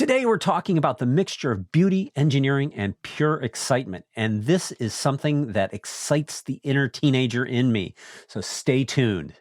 Today, we're talking about the mixture of beauty, engineering, and pure excitement. And this is something that excites the inner teenager in me. So stay tuned.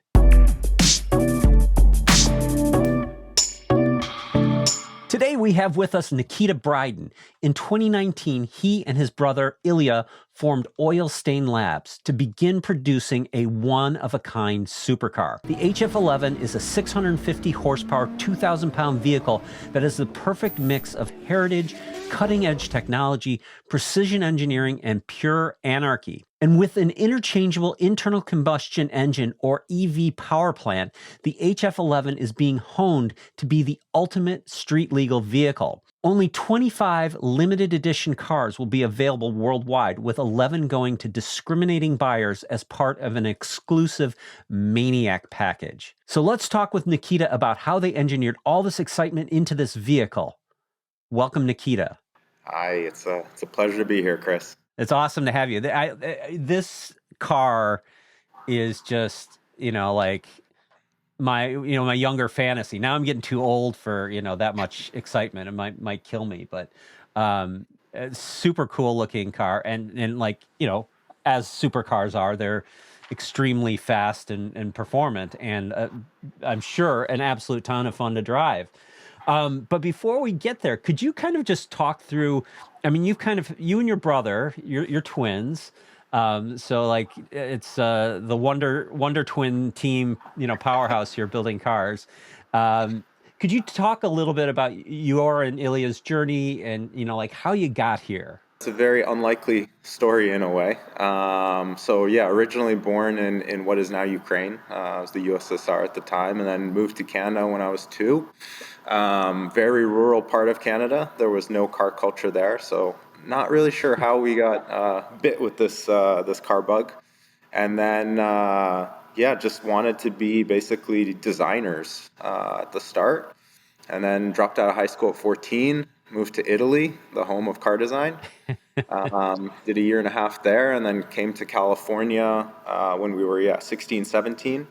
Today, we have with us Nitkita Bridan. In 2019, he and his brother Ilya formed Oilstainlabs to begin producing a one-of-a-kind supercar. The HF11 is a 650 horsepower, 2,000-pound vehicle that is the perfect mix of heritage, cutting-edge technology, precision engineering, and pure anarchy. And with an interchangeable internal combustion engine, or EV power plant, the HF11 is being honed to be the ultimate street-legal vehicle. Only 25 limited edition cars will be available worldwide, with 11 going to discriminating buyers as part of an exclusive Maniac package. So let's talk with Nikita about how they engineered all this excitement into this vehicle. Welcome, Nikita. Hi, it's a pleasure to be here, Chris. It's awesome to have you. This car is just, like my younger fantasy. Now I'm getting too old for, that much excitement. It might kill me, but it's super cool looking car. And like, as supercars are, they're extremely fast and performant, and I'm sure an absolute ton of fun to drive. But before we get there, could you kind of just talk through, I mean, you and your brother, you're twins. So like it's the Wonder Twin team, powerhouse here building cars. Could you talk a little bit about your and Ilya's journey and, like how you got here? It's a very unlikely story in a way. So yeah, originally born in what is now Ukraine. It was the USSR at the time, and then moved to Canada when I was 2. Very rural part of Canada. There was no car culture there, so not really sure how we got bit with this car bug. And then just wanted to be basically designers at the start, and then dropped out of high school at 14. Moved to Italy, the home of car design. Did a year and a half there, and then came to California when we were 16, 17,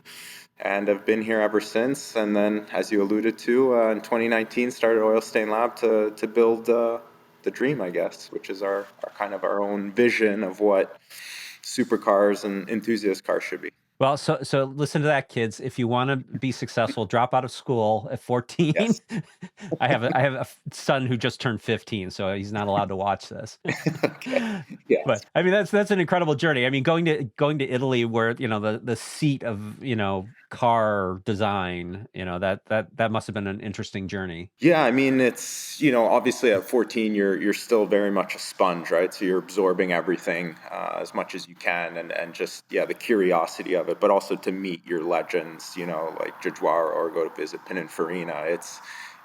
and have been here ever since. And then, as you alluded to, in 2019 started Oilstainlab to build the dream, I guess, which is our kind of our own vision of what supercars and enthusiast cars should be. Well, so listen to that, kids. If you want to be successful, drop out of school at 14. Yes. I have a son who just turned 15, so he's not allowed to watch this. Okay. Yes. But I mean, that's an incredible journey. I mean, going to Italy, where the seat of car design, that must have been an interesting journey. Yeah, I mean, it's, obviously at 14, you're still very much a sponge, right? So you're absorbing everything as much as you can, and just, the curiosity of it, but also to meet your legends, like Jaguar, or go to visit Pininfarina.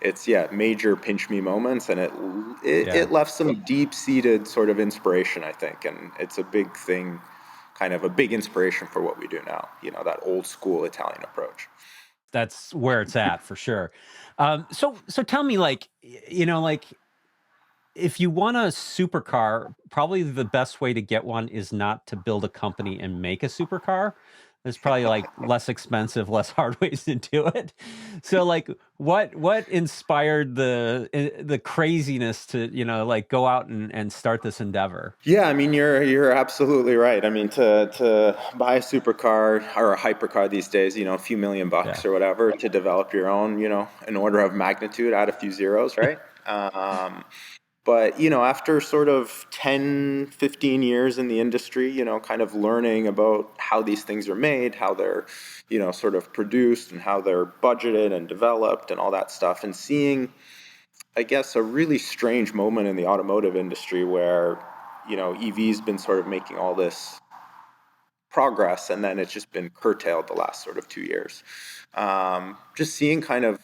It's major pinch me moments, and it left some deep-seated sort of inspiration, I think, and it's a big thing, kind of a big inspiration for what we do now, that old school Italian approach. That's where it's at for sure. So tell me, like, if you want a supercar, probably the best way to get one is not to build a company and make a supercar. There's probably like less expensive, less hard ways to do it. So like what inspired the craziness to, like go out and start this endeavor? Yeah, I mean, you're absolutely right. I mean, to buy a supercar or a hypercar these days, a few $1 million or whatever, to develop your own, an order of magnitude, add a few zeros, right? But, after sort of 10, 15 years in the industry, kind of learning about how these things are made, how they're, sort of produced, and how they're budgeted and developed and all that stuff, and seeing, I guess, a really strange moment in the automotive industry where, EV's been sort of making all this progress, and then it's just been curtailed the last sort of 2 years. Just seeing kind of,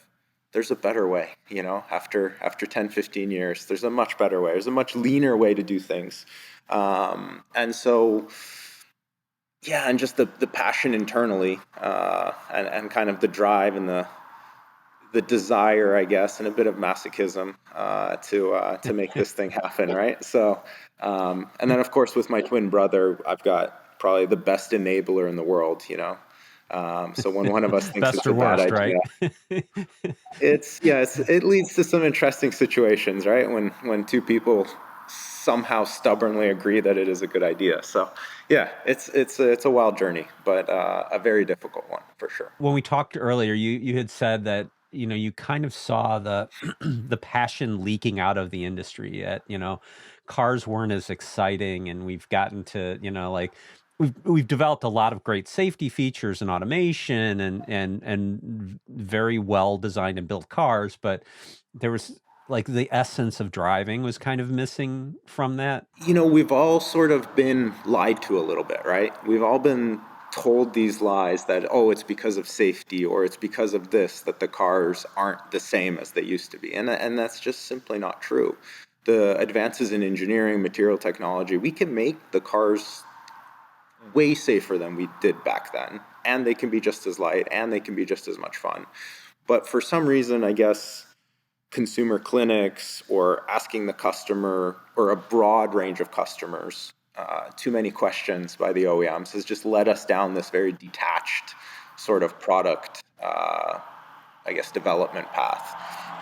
there's a better way, after 10, 15 years, there's a much better way. There's a much leaner way to do things. And so, and just the passion internally, and kind of the drive and the desire, I guess, and a bit of masochism to make this thing happen, right? So, and then of course with my twin brother, I've got probably the best enabler in the world, So when one of us thinks Best it's or a bad worst, right? idea, it leads to some interesting situations, right? When two people somehow stubbornly agree that it is a good idea. So yeah, it's a wild journey, but a very difficult one for sure. When we talked earlier, you had said that, you kind of saw the the passion leaking out of the industry. Yet, cars weren't as exciting, and we've gotten to, like we've developed a lot of great safety features and automation and very well designed and built cars, but there was like the essence of driving was kind of missing from that. We've all sort of been lied to a little bit, right? We've all been told these lies that, oh, it's because of safety or it's because of this that the cars aren't the same as they used to be. And that's just simply not true. The advances in engineering, material technology, we can make the cars way safer than we did back then. And they can be just as light and they can be just as much fun. But for some reason, I guess consumer clinics or asking the customer or a broad range of customers too many questions by the OEMs has just led us down this very detached sort of product, I guess, development path.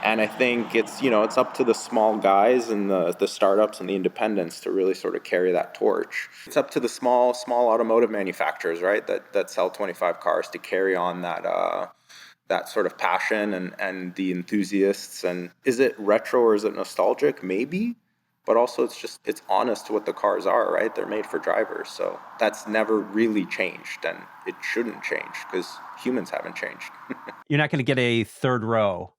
And I think it's up to the small guys and the startups and the independents to really sort of carry that torch. It's up to the small automotive manufacturers, right, that sell 25 cars to carry on that sort of passion and the enthusiasts. And is it retro or is it nostalgic? Maybe, but also it's honest to what the cars are, right? They're made for drivers. So that's never really changed, and it shouldn't change because humans haven't changed. You're not going to get a third row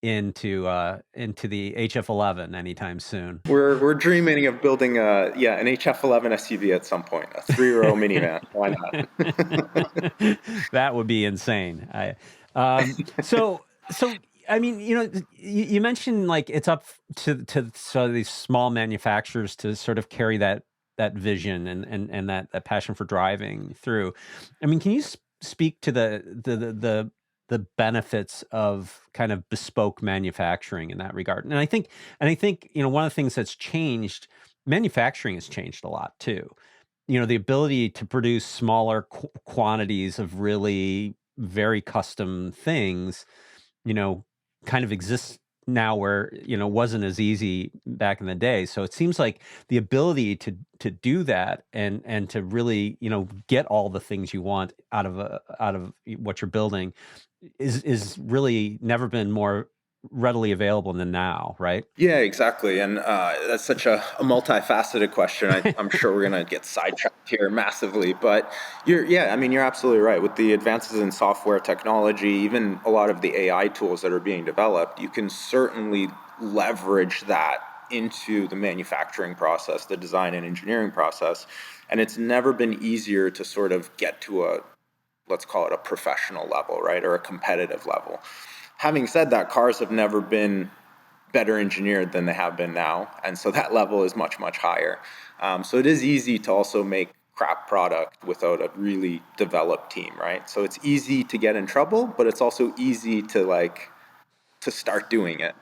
into the HF11 anytime soon. We're dreaming of building an HF11 SUV at some point, a 3-row minivan. Why not? That would be insane. So I mean, you mentioned like it's up to sort of these small manufacturers to sort of carry that vision and that passion for driving through. I mean, can you speak to the benefits of kind of bespoke manufacturing in that regard? And I think one of the things that's changed, manufacturing has changed a lot too. The ability to produce smaller quantities of really very custom things, kind of exists now where, wasn't as easy back in the day. So it seems like the ability to do that and to really, get all the things you want out of what you're building is really never been more readily available than now, right? Yeah, exactly. And that's such a multifaceted question. I'm sure we're going to get sidetracked here massively, but you're absolutely right. With the advances in software technology, even a lot of the AI tools that are being developed, you can certainly leverage that into the manufacturing process, the design and engineering process. And it's never been easier to sort of get to let's call it a professional level, right? Or a competitive level. Having said that, cars have never been better engineered than they have been now. And so that level is much, much higher. So it is easy to also make crap product without a really developed team, right? So it's easy to get in trouble, but it's also easy to start doing it.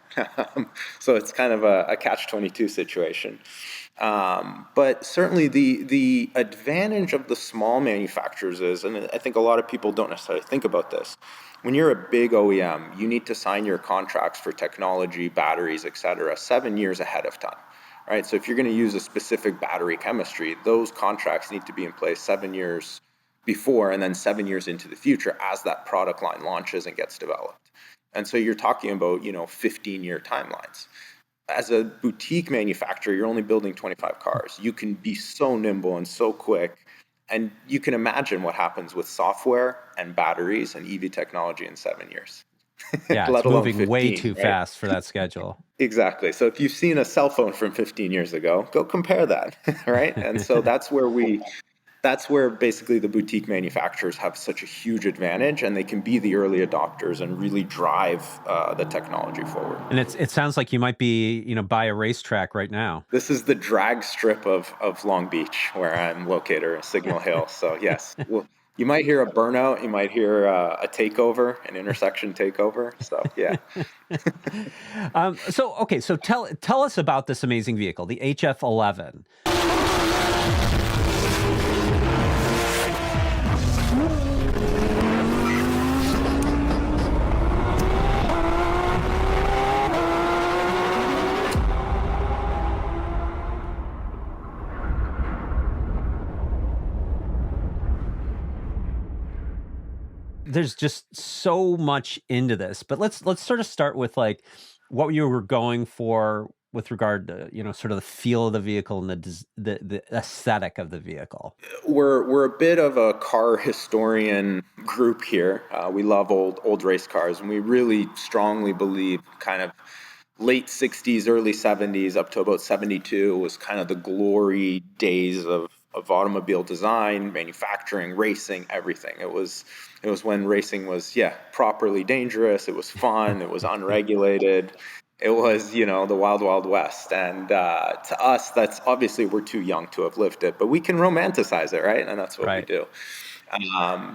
So it's kind of a catch-22 situation. But certainly the advantage of the small manufacturers is, and I think a lot of people don't necessarily think about this, when you're a big OEM, you need to sign your contracts for technology, batteries, et cetera, 7 years ahead of time, right? So if you're going to use a specific battery chemistry, those contracts need to be in place 7 years before and then 7 years into the future as that product line launches and gets developed. And so you're talking about, 15-year timelines. As a boutique manufacturer, you're only building 25 cars. You can be so nimble and so quick. And you can imagine what happens with software and batteries and EV technology in 7 years. Yeah, Let it's alone moving 15, way too right? fast for that schedule. Exactly. So if you've seen a cell phone from 15 years ago, go compare that, right? And so that's where basically the boutique manufacturers have such a huge advantage, and they can be the early adopters and really drive the technology forward. And it sounds like you might be, by a racetrack right now. This is the drag strip of Long Beach, where I'm located, or Signal Hill. So yes, you might hear a burnout, you might hear a takeover, an intersection takeover. So yeah. So tell us about this amazing vehicle, the HF11. There's just so much into this, but let's sort of start with like what you were going for with regard to, sort of the feel of the vehicle and the aesthetic of the vehicle. We're a bit of a car historian group here. We love old race cars, and we really strongly believe kind of late 60s, early 70s, up to about 72 was kind of the glory days of automobile design, manufacturing, racing, everything. It was when racing was, properly dangerous. It was fun. It was unregulated. It was, the wild, wild west. And to us, that's obviously we're too young to have lived it, but we can romanticize it, right? And that's what we Right. do.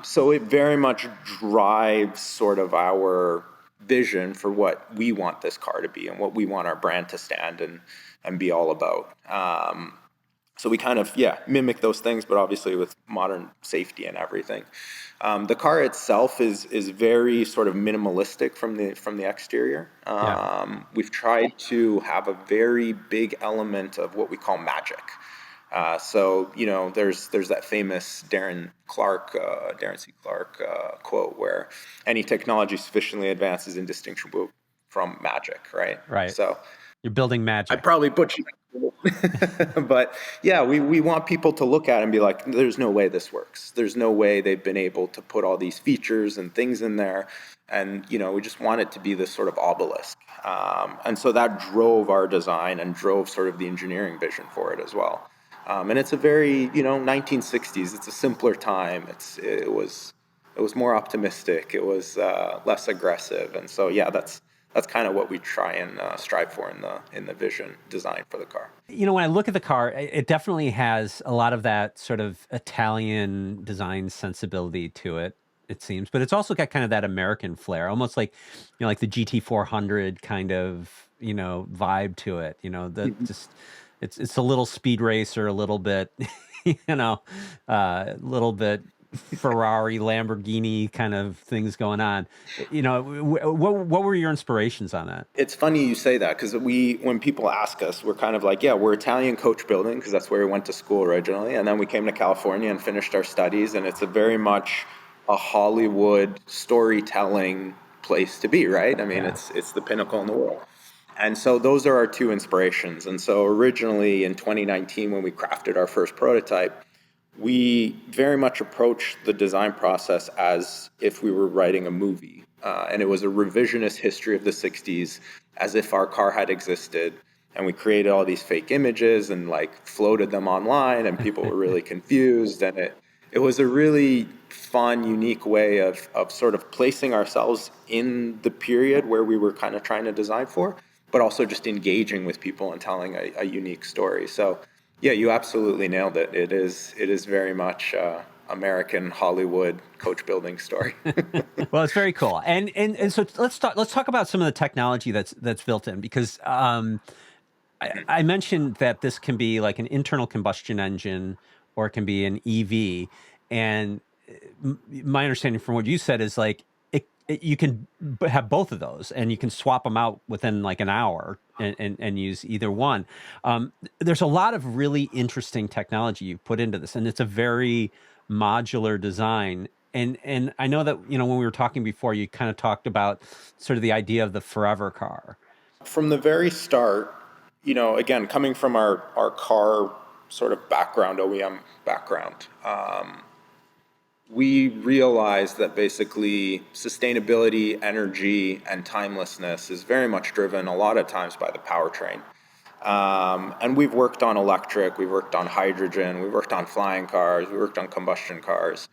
So it very much drives sort of our vision for what we want this car to be and what we want our brand to stand and be all about. So we kind of, mimic those things, but obviously with modern safety and everything. The car itself is very sort of minimalistic from the exterior. Yeah. We've tried to have a very big element of what we call magic. So there's that famous Darren C. Clark quote where any technology sufficiently advanced is indistinguishable from magic, right? Right. So You're building I magic. probably butchered it. But yeah, we want people to look at it and be like, there's no way this works. There's no way they've been able to put all these features and things in there. And, we just want it to be this sort of obelisk. And so that drove our design and drove sort of the engineering vision for it as well. And it's a very, 1960s. It's a simpler time. It was more optimistic. It was less aggressive. And so, that's kind of what we try and strive for in the vision design for the car. When I look at the car, it definitely has a lot of that sort of Italian design sensibility to it, it seems, but it's also got kind of that American flair, almost like, like the GT400 kind of, vibe to it, that just, it's a little speed racer, a little bit, a little bit Ferrari, Lamborghini kind of things going on. What were your inspirations on that? It's funny you say that because when people ask us, we're kind of like, we're Italian coach building because that's where we went to school originally. And then we came to California and finished our studies. And it's a very much a Hollywood storytelling place to be, right? I mean, Yeah. it's the pinnacle in the world. And so those are our two inspirations. And so originally in 2019, when we crafted our first prototype, we very much approached the design process as if we were writing a movie. And it was a revisionist history of the 60s, as if our car had existed. And we created all these fake images and like floated them online, and people were really confused. And it was a really fun, unique way of sort of placing ourselves in the period where we were kind of trying to design for, but also just engaging with people and telling a unique story. So yeah, you absolutely nailed it. It is very much American Hollywood coach building story. Well, it's very cool, and so let's talk about some of the technology that's built in, because I mentioned that this can be like an internal combustion engine or it can be an EV, and my understanding from what you said is like you can have both of those and you can swap them out within like an hour and use either one. There's a lot of really interesting technology you've put into this, and it's a very modular design. And I know that, when we were talking before, you kind of talked about sort of the idea of the forever car. From the very start, again, coming from our car sort of background, OEM background, we realized that basically sustainability, energy, and timelessness is very much driven a lot of times by the powertrain. And we've worked on electric, we've worked on hydrogen, we've worked on flying cars, we worked on combustion cars.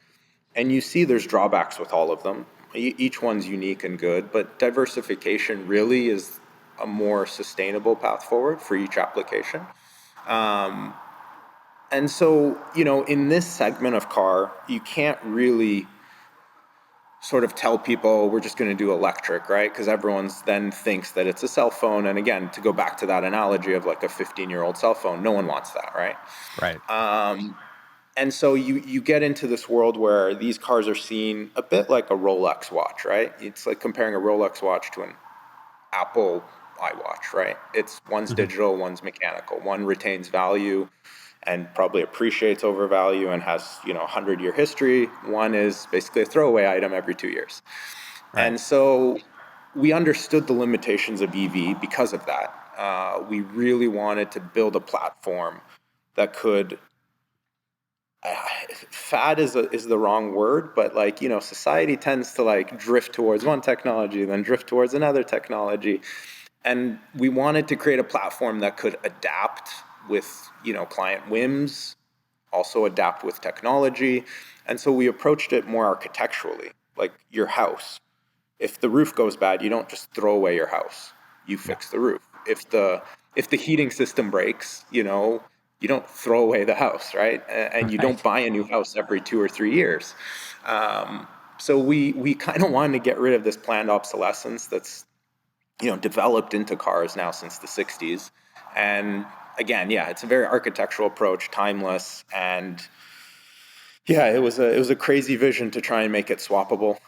And you see there's drawbacks with all of them. Each one's unique and good, but diversification really is a more sustainable path forward for each application. And so, in this segment of car, you can't really sort of tell people we're just going to do electric, right? Because everyone's then thinks that it's a cell phone. And again, to go back to that analogy of like a 15-year-old cell phone, no one wants that, right? Right. And so you get into this world where these cars are seen a bit like a Rolex watch, right? It's like comparing a Rolex watch to an Apple iWatch, right? One's Hmm. digital, one's mechanical. One retains value and probably appreciates over value and has, 100-year history. One is basically a throwaway item every 2 years. Right. And so we understood the limitations of EV because of that. We really wanted to build a platform that could, fad is the wrong word, but society tends to drift towards one technology, then drift towards another technology. And we wanted to create a platform that could adapt with, client whims, also adapt with technology. And so we approached it more architecturally, like your house. If the roof goes bad, you don't just throw away your house. You fix the roof. If the heating system breaks, you don't throw away the house, right? And you don't buy a new house every 2 or 3 years. So we kind of wanted to get rid of this planned obsolescence that's developed into cars now since the 60s. And again, it's a very architectural approach, timeless, and it was a crazy vision to try and make it swappable.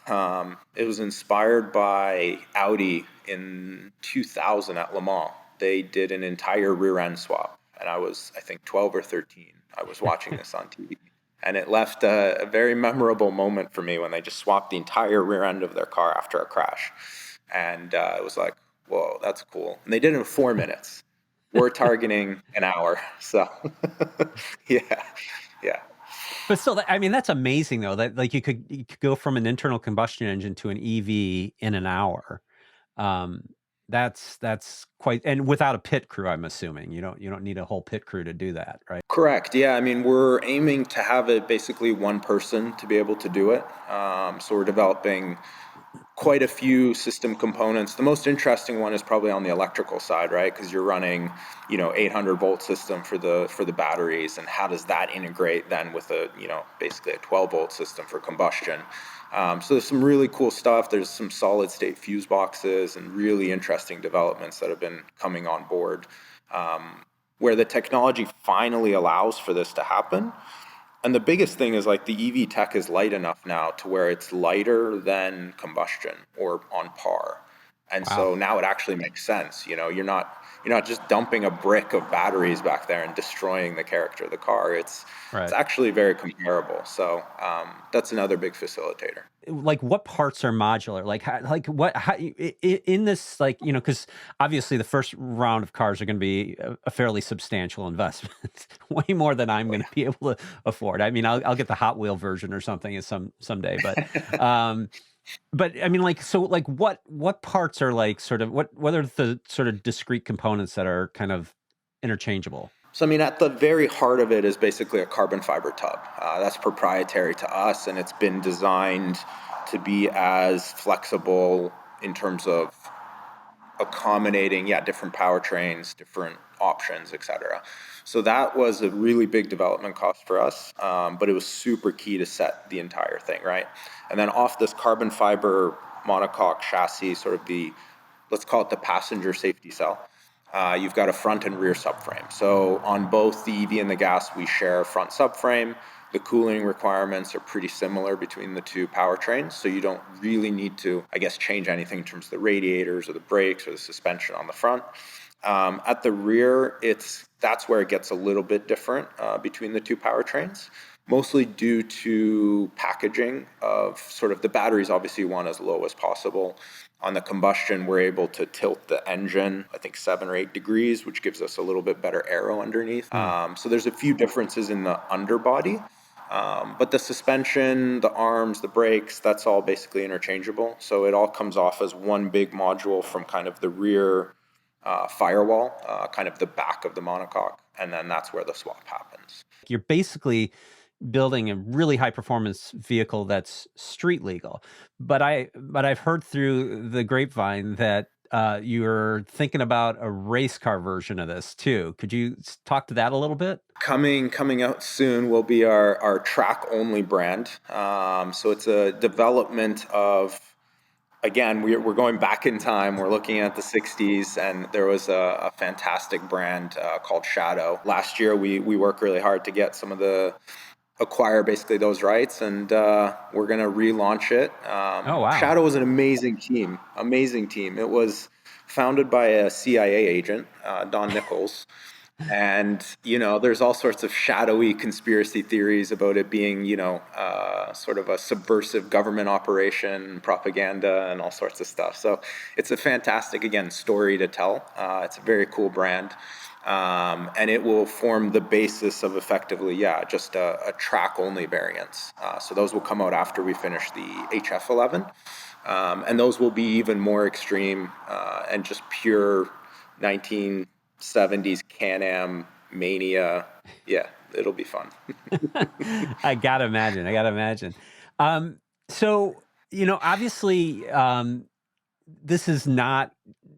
It was inspired by Audi in 2000 at Le Mans. They did an entire rear end swap, and I was, I think, 12 or 13. I was watching this on TV, and it left a very memorable moment for me when they just swapped the entire rear end of their car after a crash. And it was like, whoa, that's cool. And they did it in 4 minutes. We're targeting an hour. So, yeah. But still, I mean, that's amazing though. That like you could go from an internal combustion engine to an EV in an hour. Um, that's quite, and without a pit crew, I'm assuming you don't need a whole pit crew to do that, right? Correct. Yeah. I mean, we're aiming to have it basically one person to be able to do it. So we're developing quite a few system components. The most interesting one is probably on the electrical side, right? Because you're running, 800-volt system for the batteries, and how does that integrate then with basically a 12-volt system for combustion? So there's some really cool stuff. There's some solid state fuse boxes and really interesting developments that have been coming on board, where the technology finally allows for this to happen. And the biggest thing is the EV tech is light enough now to where it's lighter than combustion or on par. And so now it actually makes sense. You're not just dumping a brick of batteries back there and destroying the character of the car. It's actually very comparable. So that's another big facilitator. Like what parts are modular? How in this, because obviously the first round of cars are going to be a fairly substantial investment, way more than I'm going to be able to afford. I mean, I'll get the Hot Wheel version or something someday, but I mean, what parts are what are the sort of discrete components that are kind of interchangeable? So, I mean, at the very heart of it is basically a carbon fiber tub. That's proprietary to us, and it's been designed to be as flexible in terms of accommodating, different powertrains, different options, etc. So that was a really big development cost for us, but it was super key to set the entire thing, right? And then off this carbon fiber monocoque chassis, sort of let's call it the passenger safety cell, you've got a front and rear subframe. So on both the EV and the gas, we share a front subframe. The cooling requirements are pretty similar between the two powertrains, so you don't really need to, change anything in terms of the radiators or the brakes or the suspension on the front. At the rear, that's where it gets a little bit different between the two powertrains, mostly due to packaging of sort of the batteries. Obviously, you want as low as possible. On the combustion, we're able to tilt the engine, I think 7 or 8 degrees, which gives us a little bit better aero underneath. So there's a few differences in the underbody. But the suspension, the arms, the brakes, that's all basically interchangeable. So it all comes off as one big module from kind of the rear firewall, kind of the back of the monocoque. And then that's where the swap happens. You're basically building a really high performance vehicle that's street legal. But I've heard through the grapevine that you're thinking about a race car version of this too. Could you talk to that a little bit? Coming out soon will be our track only brand. So it's a development of, again, we're going back in time. We're looking at the 60s, and there was a fantastic brand called Shadow. Last year, we worked really hard to get acquire basically those rights, and we're going to relaunch it. Oh, wow. Shadow was an amazing team. It was founded by a CIA agent, Don Nichols, And, there's all sorts of shadowy conspiracy theories about it being, sort of a subversive government operation, propaganda, and all sorts of stuff. So it's a fantastic, again, story to tell. It's a very cool brand. And it will form the basis of effectively, just a track-only variants. So those will come out after we finish the HF11. And those will be even more extreme and just pure 1970s Can-Am mania. Yeah, it'll be fun. I gotta imagine. I gotta imagine. So, obviously, this is not,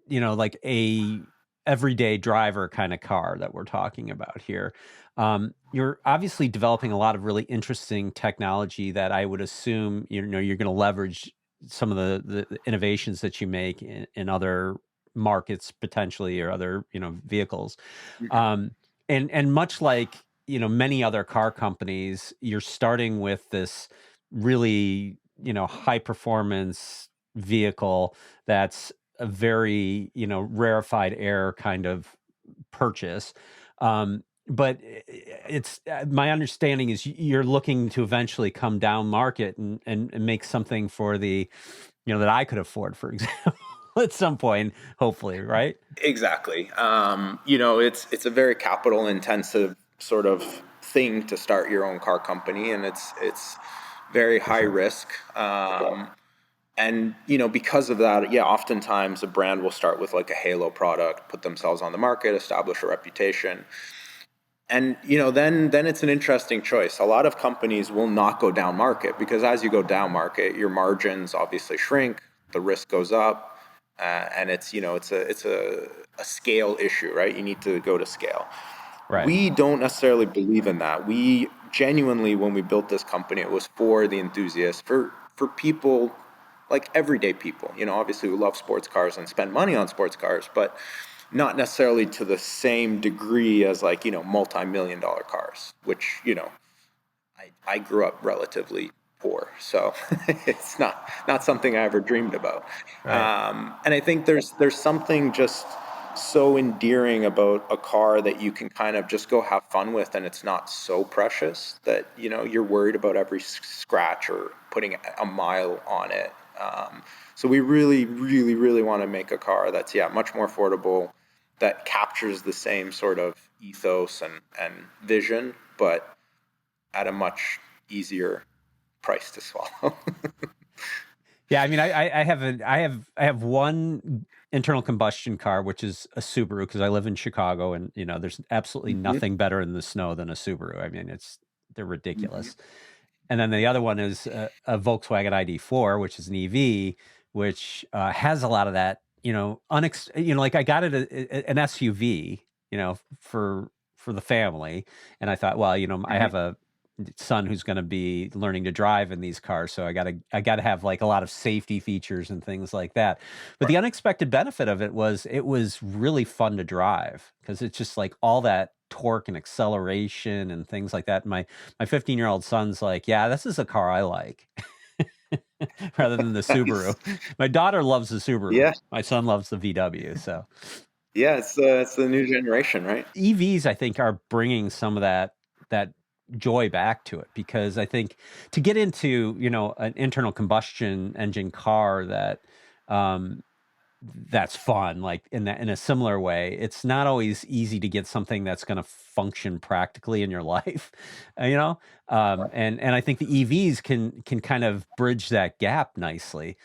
like a everyday driver kind of car that we're talking about here. You're obviously developing a lot of really interesting technology that I would assume, you're going to leverage some of the innovations that you make in other markets potentially, or other, vehicles. Um, and much like, many other car companies, you're starting with this really, high performance vehicle that's a very, rarefied air kind of purchase. But it's my understanding is you're looking to eventually come down market and make something for the, that I could afford, for example, at some point, hopefully, right? Exactly. It's a very capital intensive sort of thing to start your own car company, and it's very For high sure. risk. And because of that, oftentimes a brand will start with like a halo product, put themselves on the market, establish a reputation, and then it's an interesting choice. A lot of companies will not go down market because as you go down market, your margins obviously shrink, the risk goes up, and it's a scale issue, right? You need to go to scale. Right. We don't necessarily believe in that. We genuinely, when we built this company, it was for the enthusiasts, for people like everyday people, obviously who love sports cars and spend money on sports cars, but not necessarily to the same degree as like, multi-million dollar cars, which, I grew up relatively poor. So it's not something I ever dreamed about. Right. And I think there's something just so endearing about a car that you can kind of just go have fun with, and it's not so precious that you're worried about every scratch or putting a mile on it. So we really, really, really want to make a car that's much more affordable, that captures the same sort of ethos and vision, but at a much easier price to swallow. Yeah, I mean, I have one internal combustion car, which is a Subaru, because I live in Chicago, and there's absolutely hmm nothing better in the snow than a Subaru. I mean, they're hmm ridiculous. And then the other one is a Volkswagen ID4, which is an EV, which has a lot of that, like I got it an SUV, for the family, and I thought, well, I hmm have a son who's going to be learning to drive in these cars, so I gotta have like a lot of safety features and things like that. But the Right. unexpected benefit of it was really fun to drive, because it's just like all that torque and acceleration and things like that. My 15-year-old son's like, yeah, this is a car I like, rather than the Subaru. Nice. My daughter loves the Subaru. Yeah. My son loves the VW. So Yeah. It's the new generation, right? EVs, I think, are bringing some of that joy back to it, because I think to get into, an internal combustion engine car um, that's fun, like in a similar way, it's not always easy to get something that's going to function practically in your life, you know. And I think the EVs can kind of bridge that gap nicely.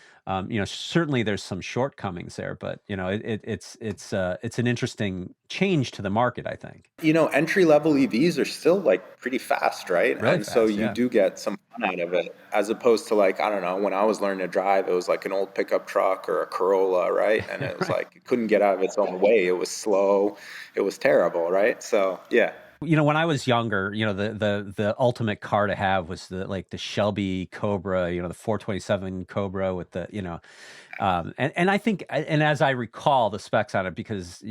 Certainly there's some shortcomings there, but it's an interesting change to the market, I think. Entry level EVs are still like pretty fast, right? Really And so fast, you yeah. do get some fun out of it, as opposed to like, I don't know, when I was learning to drive, it was like an old pickup truck or a Corolla, right? And it was Right. like, it couldn't get out of its own way. It was slow. It was terrible, right? So, yeah. When I was younger, the ultimate car to have was the Shelby Cobra, the 427 Cobra with and I think, and as I recall the specs on it, because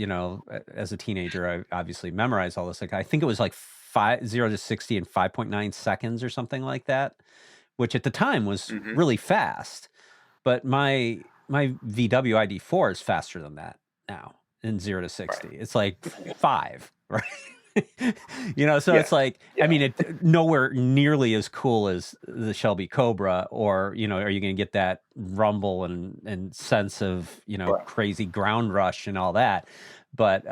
as a teenager I obviously memorized all this. Like, I think it was like 0 to 60 in 5.9 seconds or something like that, which at the time was hmm really fast. But my VW ID4 is faster than that now in 0 to Right. 60. It's like five. right? So Yeah, it's like, I yeah, mean, it nowhere nearly as cool as the Shelby Cobra, or are you going to get that rumble and sense of right. crazy ground rush and all that? But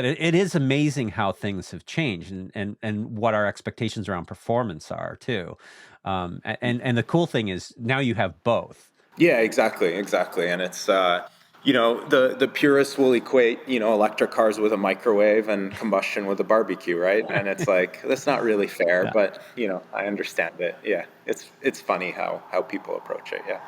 it is amazing how things have changed, and what our expectations around performance are too. And the cool thing is now you have both. Yeah, exactly. And it's the purists will equate electric cars with a microwave and combustion with a barbecue, right? And it's like that's not really fair, Yeah. but I understand it. Yeah, it's funny how people approach it. Yeah,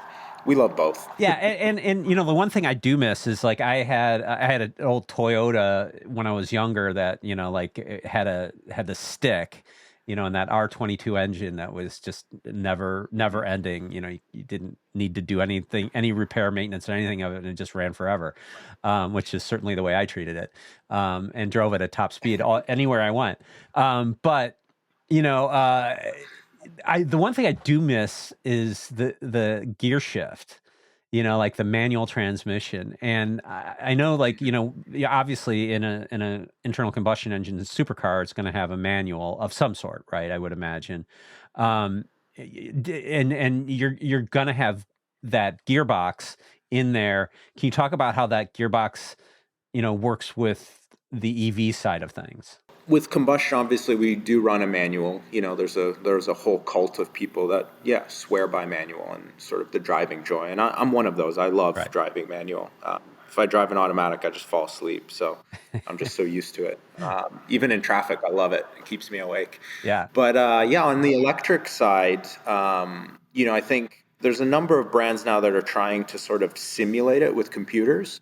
we love both. Yeah, and the one thing I do miss is like I had an old Toyota when I was younger that like it had the stick, and that R22 engine that was just never ending. You didn't need to do any repair, maintenance, or anything of it, and it just ran forever, which is certainly the way I treated it, and drove it at top speed anywhere I went. But you know, the one thing I do miss is the gear shift, like the manual transmission. And I know, like, yeah, obviously in a internal combustion engine supercar, it's going to have a manual of some sort, right? I would imagine. Um, and you're going to have that gearbox in there. Can you talk about how that gearbox, works with the EV side of things? With combustion, obviously, we do run a manual. There's a whole cult of people that swear by manual and sort of the driving joy, and I'm one of those. I love Right. driving manual. If I drive an automatic, I just fall asleep. So I'm just so used to it. Even in traffic, I love it. It keeps me awake. Yeah. But yeah, on the electric side, I think there's a number of brands now that are trying to sort of simulate it with computers.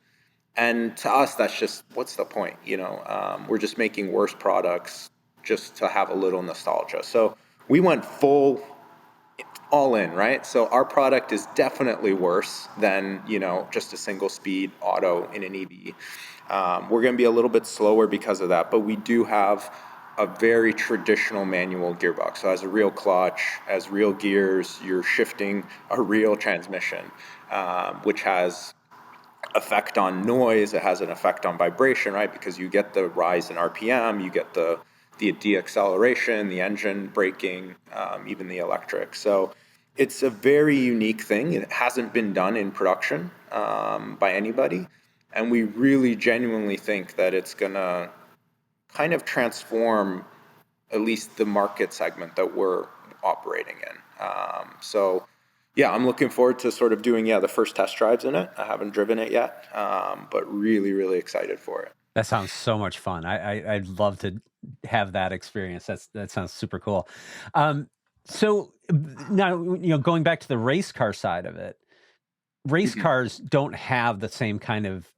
And to us, that's just what's the point? We're just making worse products just to have a little nostalgia. So we went full all in, right? So our product is definitely worse than just a single speed auto in an EV. We're going to be a little bit slower because of that, but we do have a very traditional manual gearbox. So it has a real clutch, has real gears. You're shifting a real transmission, which has effect on noise. It has an effect on vibration, right? Because you get the rise in RPM, you get the deacceleration, the engine braking, even the electric. So it's a very unique thing. It hasn't been done in production by anybody, and we really genuinely think that it's gonna kind of transform at least the market segment that we're operating in. So yeah, I'm looking forward to sort of doing the first test drives in it. I haven't driven it yet, but really excited for it. That sounds so much fun. I'd love to have that experience. That sounds super cool. So now, going back to the race car side of it, race Mhm. cars don't have the same kind of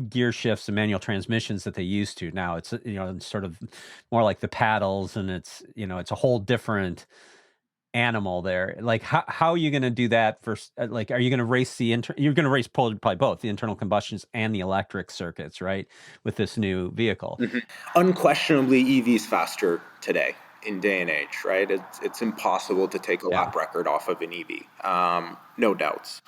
gear shifts and manual transmissions that they used to. Now it's it's sort of more like the paddles, and it's a whole different animal there. Like how are you going to do that for like, are you going to race you're going to race probably both the internal combustions and the electric circuits, right? With this new vehicle. Mhm. Unquestionably, EV's faster today in day and age, right? It's impossible to take a Yeah. lap record off of an EV, no doubts.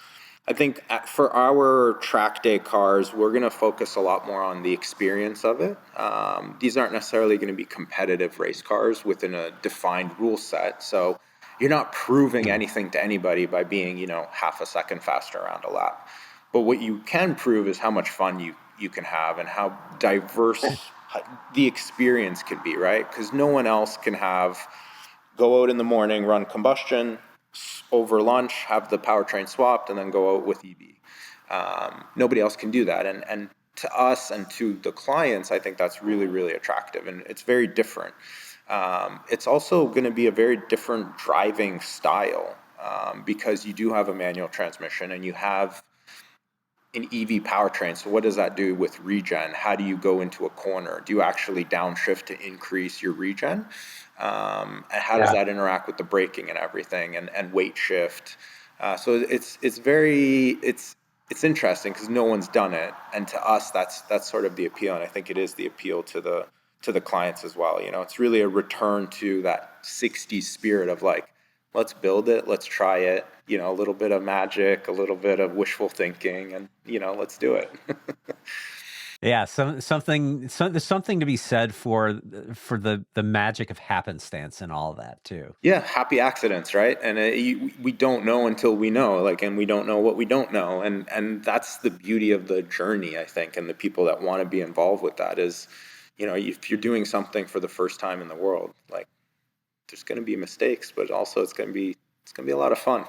I think for our track day cars, we're going to focus a lot more on the experience of it. These aren't necessarily going to be competitive race cars within a defined rule set. So you're not proving No. anything to anybody by being, half a second faster around a lap. But what you can prove is how much fun you can have and how diverse the experience can be, right? Because no one else can go out in the morning, run combustion, over lunch, have the powertrain swapped, and then go out with EV. Nobody else can do that. And to us and to the clients, I think that's really attractive. And it's very different. It's also going to be a very different driving style because you do have a manual transmission and you have an EV powertrain. So what does that do with regen? How do you go into a corner? Do you actually downshift to increase your regen? And how does that interact with the braking and everything and weight shift? So it's interesting because no one's done it, and to us that's sort of the appeal, and I think it is the appeal to the clients as well. It's really a return to that '60s spirit of like, let's build it, let's try it, a little bit of magic, a little bit of wishful thinking, and let's do it. Yeah, there's something to be said for the magic of happenstance and all of that too. Yeah, happy accidents, right? And we don't know until we know, like, and we don't know what we don't know, and that's the beauty of the journey, I think, and the people that want to be involved with that is, if you're doing something for the first time in the world, like, there's going to be mistakes, but also it's going to be a lot of fun.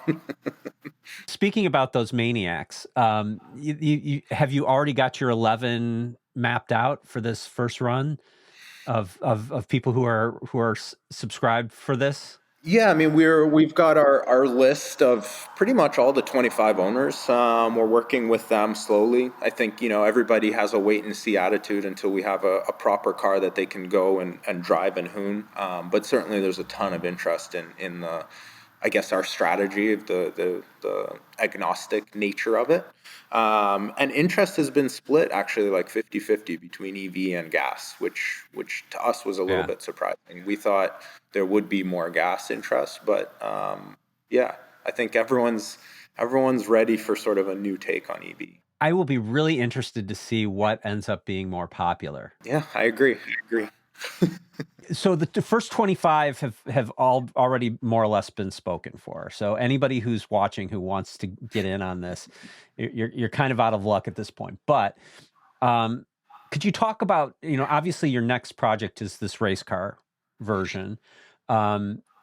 Speaking about those maniacs, have you already got your 11 mapped out for this first run of people who are subscribed for this? Yeah, I mean, we've got our list of pretty much all the 25 owners. We're working with them slowly. I think, everybody has a wait and see attitude until we have a proper car that they can go and drive and hoon. But certainly there's a ton of interest in the, I guess, our strategy of the agnostic nature of it. And interest has been split actually like 50-50 between EV and gas, which to us was a little Yeah. bit surprising. We thought there would be more gas interest, but yeah, I think everyone's ready for sort of a new take on EV. I will be really interested to see what ends up being more popular. Yeah, I agree. So the first 25 have all already more or less been spoken for. So anybody who's watching who wants to get in on this, you're kind of out of luck at this point. But could you talk about, obviously your next project is this race car version,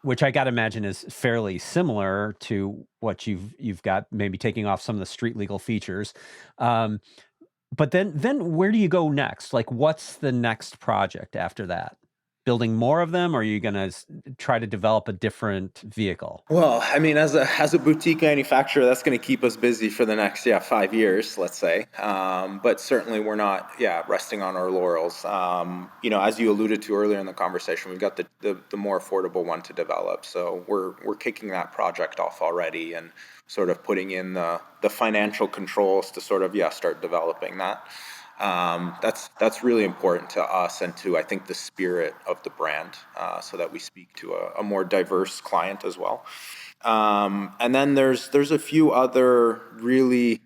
which I got to imagine is fairly similar to what you've got, maybe taking off some of the street legal features. But then where do you go next? Like, what's the next project after that? Building more of them, or are you going to try to develop a different vehicle? Well, I mean, as a boutique manufacturer, that's going to keep us busy for the next 5 years, let's say. But certainly, we're not resting on our laurels. As you alluded to earlier in the conversation, we've got the more affordable one to develop. So we're kicking that project off already and sort of putting in the financial controls to sort of start developing that. That's really important to us and to, I think, the spirit of the brand, so that we speak to a more diverse client as well. And then there's a few other really,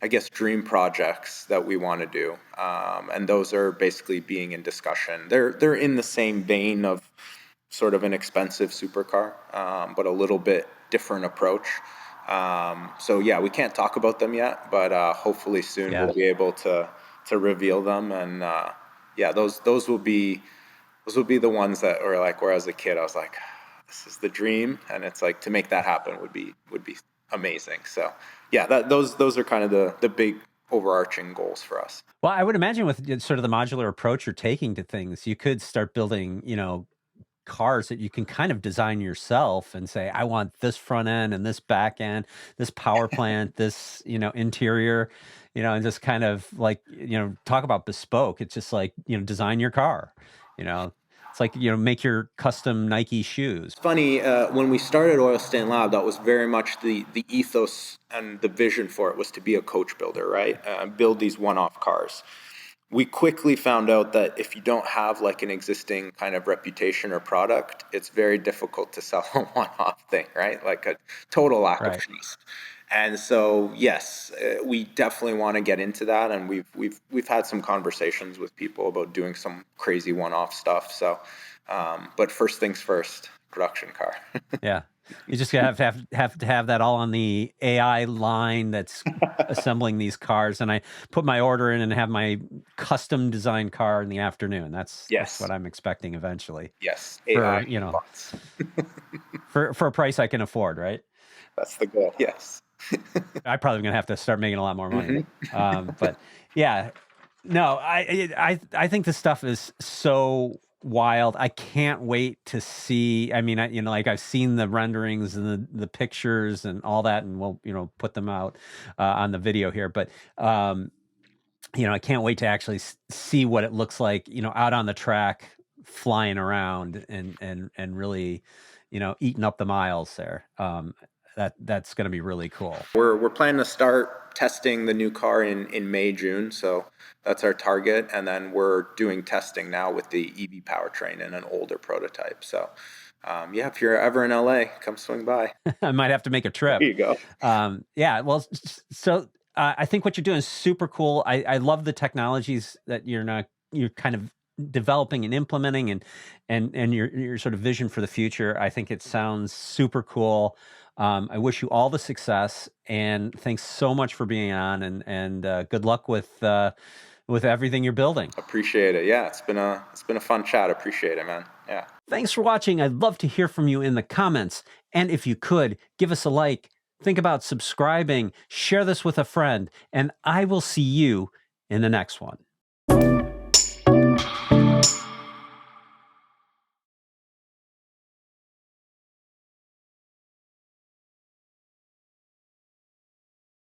I guess, dream projects that we want to do, and those are basically being in discussion. They're in the same vein of sort of an expensive supercar, but a little bit different approach. So yeah, we can't talk about them yet, but hopefully soon we'll be able to reveal them, and those will be the ones that are like, where as a kid I was like, this is the dream, and it's like, to make that happen would be amazing. So yeah, those are kind of the big overarching goals for us. Well, I would imagine with sort of the modular approach you're taking to things, you could start building, cars that you can kind of design yourself and say, I want this front end and this back end, this power plant, this, interior, and just kind of like, talk about bespoke. It's just like, design your car, it's like, make your custom Nike shoes. Funny, when we started Oilstainlab, that was very much the ethos and the vision for it was to be a coach builder, right? Build these one-off cars. We quickly found out that if you don't have like an existing kind of reputation or product, it's very difficult to sell a one-off thing, right? Like a total lack of trust. And so, yes, we definitely want to get into that, and we've had some conversations with people about doing some crazy one-off stuff. So, but first things first, production car. Yeah. You just have to have that all on the AI line that's assembling these cars, and I put my order in and have my custom designed car in the afternoon. That's what I'm expecting eventually. Yes, AI, for for a price I can afford, right? That's the goal. Yes. I'm probably gonna have to start making a lot more money. But yeah, no, I think this stuff is so wild. I can't wait to see. I mean, like I've seen the renderings and the pictures and all that, and we'll put them out on the video here. But I can't wait to actually see what it looks like, out on the track, flying around and really, eating up the miles there. That's going to be really cool. We're planning to start testing the new car in May, June. So that's our target. And then we're doing testing now with the EV powertrain in an older prototype. So if you're ever in LA, come swing by. I might have to make a trip. There you go. Yeah. Well, so I think what you're doing is super cool. I love the technologies that you're kind of developing and implementing, and your sort of vision for the future. I think it sounds super cool. I wish you all the success, and thanks so much for being on, and good luck with everything you're building. Appreciate it. Yeah, it's been a fun chat. Appreciate it, man. Yeah. Thanks for watching. I'd love to hear from you in the comments, and if you could, give us a like. Think about subscribing, share this with a friend, and I will see you in the next one.